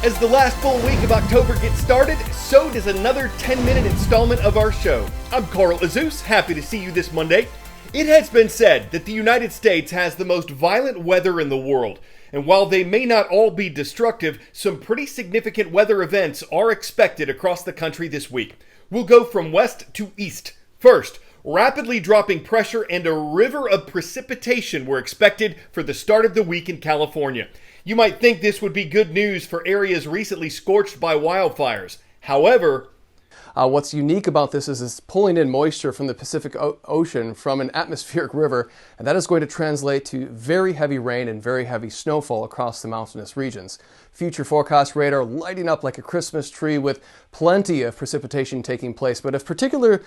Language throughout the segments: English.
As the last full week of October gets started, so does another 10-minute installment of our show. I'm Carl Azus, happy to see you this Monday. It has been said that the United States has the most violent weather in the world, and while they may not all be destructive, some pretty significant weather events are expected across the country this week. We'll go from west to east. First, rapidly dropping pressure and a river of precipitation were expected for the start of the week in California. You might think this would be good news for areas recently scorched by wildfires. However, what's unique about this is it's pulling in moisture from the Pacific Ocean from an atmospheric river, and that is going to translate to very heavy rain and very heavy snowfall across the mountainous regions. Future forecast radar lighting up like a Christmas tree with plenty of precipitation taking place, but of particular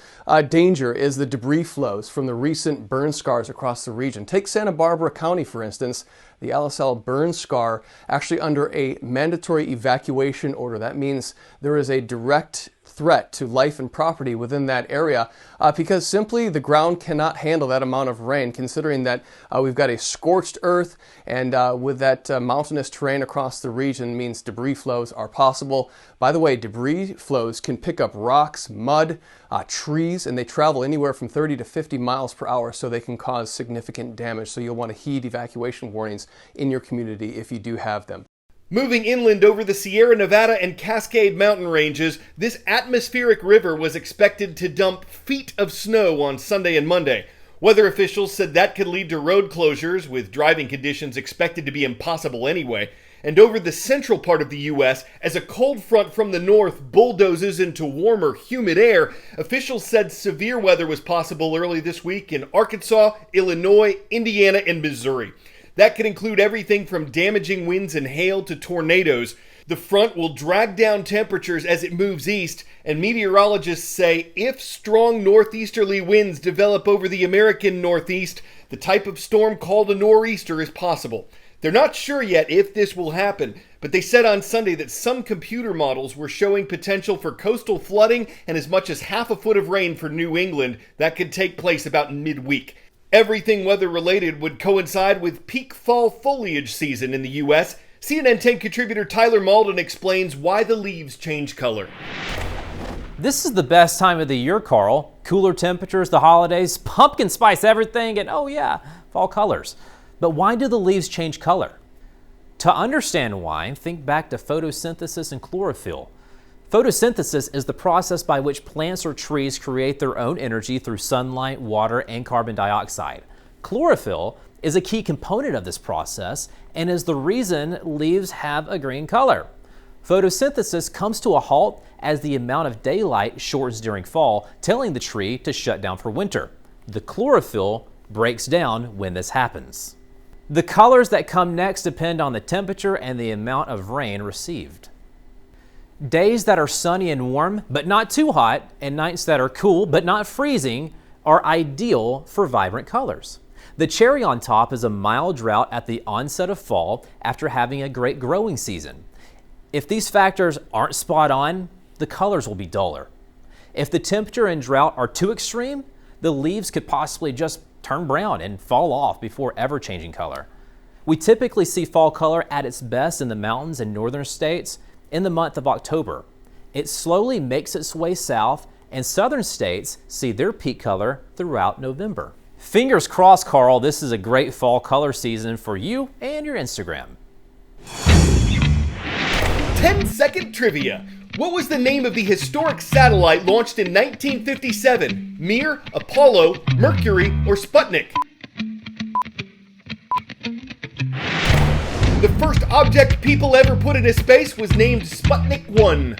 danger is the debris flows from the recent burn scars across the region. Take Santa Barbara County, for instance. The LSL burn scar actually under a mandatory evacuation order. That means there is a direct threat to life and property within that area because simply the ground cannot handle that amount of rain, considering that we've got a scorched earth, and with that mountainous terrain across the region means debris flows are possible. By the way, debris flows can pick up rocks, mud, trees, and they travel anywhere from 30 to 50 miles per hour, so they can cause significant damage. So you'll want to heed evacuation warnings in your community if you do have them. Moving inland over the Sierra Nevada and Cascade mountain ranges, this atmospheric river was expected to dump feet of snow on Sunday and Monday. Weather officials said that could lead to road closures, with driving conditions expected to be impossible anyway. And over the central part of the U.S., as a cold front from the north bulldozes into warmer, humid air, officials said severe weather was possible early this week in Arkansas, Illinois, Indiana, and Missouri. That could include everything from damaging winds and hail to tornadoes. The front will drag down temperatures as it moves east, and meteorologists say if strong northeasterly winds develop over the American Northeast, the type of storm called a nor'easter is possible. They're not sure yet if this will happen, but they said on Sunday that some computer models were showing potential for coastal flooding and as much as half a foot of rain for New England. That could take place about midweek. Everything weather-related would coincide with peak fall foliage season in the U.S. CNN 10 contributor Tyler Malden explains why the leaves change color. This is the best time of the year, Carl. Cooler temperatures, the holidays, pumpkin spice everything, and oh yeah, fall colors. But why do the leaves change color? To understand why, think back to photosynthesis and chlorophyll. Photosynthesis is the process by which plants or trees create their own energy through sunlight, water, and carbon dioxide. Chlorophyll is a key component of this process and is the reason leaves have a green color. Photosynthesis comes to a halt as the amount of daylight shortens during fall, telling the tree to shut down for winter. The chlorophyll breaks down when this happens. The colors that come next depend on the temperature and the amount of rain received. Days that are sunny and warm, but not too hot, and nights that are cool, but not freezing, are ideal for vibrant colors. The cherry on top is a mild drought at the onset of fall after having a great growing season. If these factors aren't spot on, the colors will be duller. If the temperature and drought are too extreme, the leaves could possibly just turn brown and fall off before ever changing color. We typically see fall color at its best in the mountains and northern states in the month of October. It slowly makes its way south, and southern states see their peak color throughout November. Fingers crossed, Carl, this is a great fall color season for you and your Instagram. 10-second trivia. What was the name of the historic satellite launched in 1957? Mir, Apollo, Mercury, or Sputnik? The first object people ever put into space was named Sputnik 1.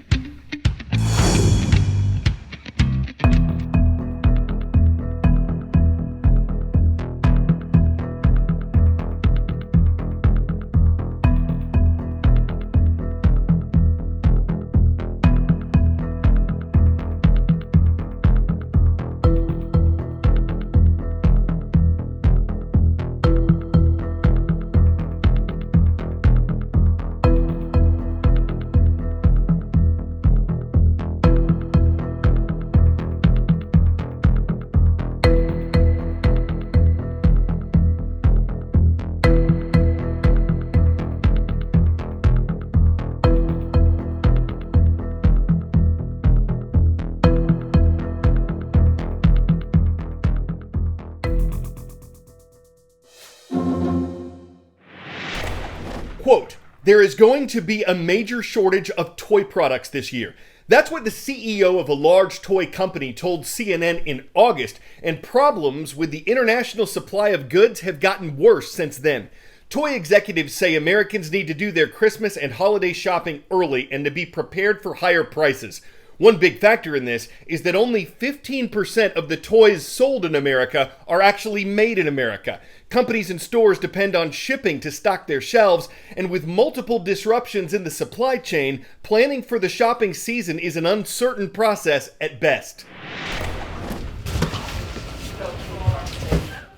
There is going to be a major shortage of toy products this year. That's what the CEO of a large toy company told CNN in August, and problems with the international supply of goods have gotten worse since then. Toy executives say Americans need to do their Christmas and holiday shopping early and to be prepared for higher prices. One big factor in this is that only 15% of the toys sold in America are actually made in America. Companies and stores depend on shipping to stock their shelves, and with multiple disruptions in the supply chain, planning for the shopping season is an uncertain process at best.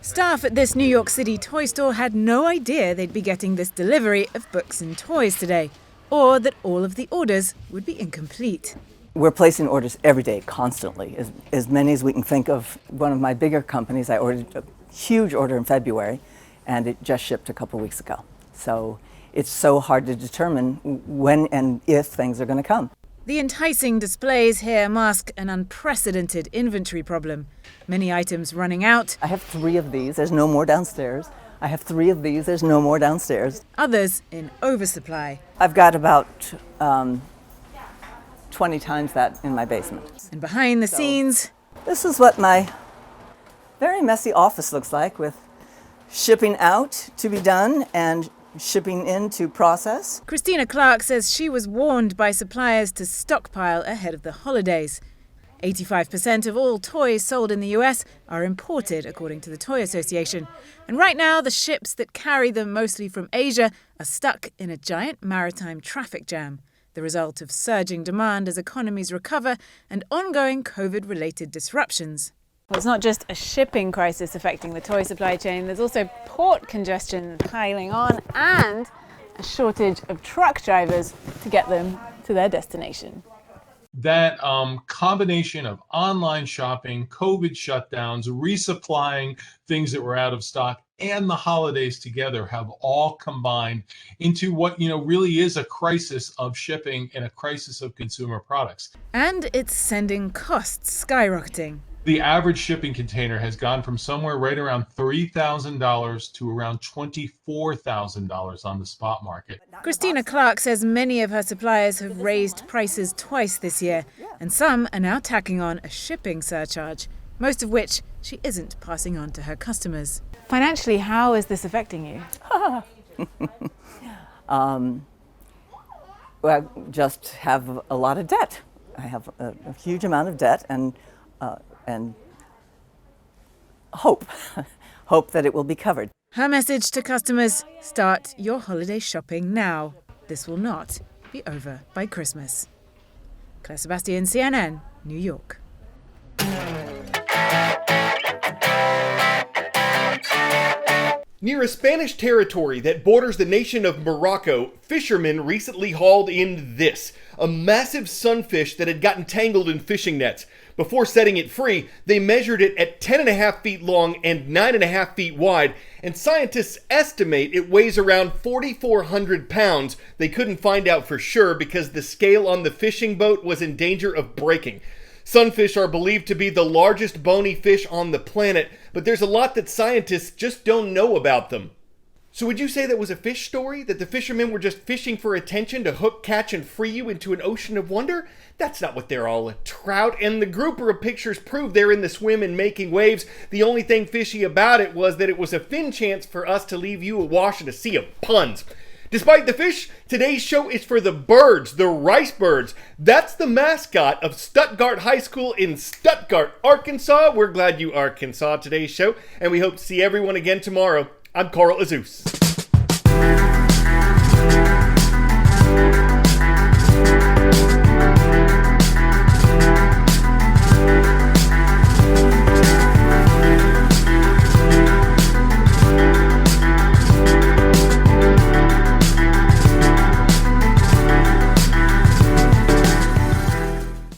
Staff at this New York City toy store had no idea they'd be getting this delivery of books and toys today, or that all of the orders would be incomplete. We're placing orders every day, constantly, as many as we can think of. One of my bigger companies, I ordered a huge order in February, and it just shipped a couple weeks ago. So it's so hard to determine when and if things are going to come. The enticing displays here mask an unprecedented inventory problem. Many items running out. I have 3 of these, there's no more downstairs. I have 3 of these, there's no more downstairs. Others in oversupply. I've got about 20 times that in my basement. And behind the scenes, this is what my very messy office looks like, with shipping out to be done and shipping in to process. Christina Clark says she was warned by suppliers to stockpile ahead of the holidays. 85% of all toys sold in the US are imported, according to the Toy Association. And right now, the ships that carry them, mostly from Asia, are stuck in a giant maritime traffic jam, the result of surging demand as economies recover and ongoing COVID-related disruptions. Well, it's not just a shipping crisis affecting the toy supply chain, there's also port congestion piling on and a shortage of truck drivers to get them to their destination. That combination of online shopping, COVID shutdowns, resupplying things that were out of stock, and the holidays together have all combined into what, really is a crisis of shipping and a crisis of consumer products. And it's sending costs skyrocketing. The average shipping container has gone from somewhere right around $3,000 to around $24,000 on the spot market. Christina Clark says many of her suppliers have raised prices twice this year, and some are now tacking on a shipping surcharge, most of which she isn't passing on to her customers. Financially, how is this affecting you? Well, I just have a lot of debt. I have a huge amount of debt and hope that it will be covered. Her message to customers: start your holiday shopping now. This will not be over by Christmas. Claire Sebastian, CNN, New York. Near a Spanish territory that borders the nation of Morocco, fishermen recently hauled in this, a massive sunfish that had gotten tangled in fishing nets. Before setting it free, they measured it at 10.5 feet long and 9.5 feet wide, and scientists estimate it weighs around 4,400 pounds. They couldn't find out for sure because the scale on the fishing boat was in danger of breaking. Sunfish are believed to be the largest bony fish on the planet, but there's a lot that scientists just don't know about them. So would you say that was a fish story? That the fishermen were just fishing for attention to hook, catch, and free you into an ocean of wonder? That's not what they're all. A trout and the grouper of pictures prove they're in the swim and making waves. The only thing fishy about it was that it was a thin chance for us to leave you awash in a sea of puns. Despite the fish, today's show is for the birds, the rice birds. That's the mascot of Stuttgart High School in Stuttgart, Arkansas. We're glad you Arkansas today's show, and we hope to see everyone again tomorrow. I'm Carl Azus.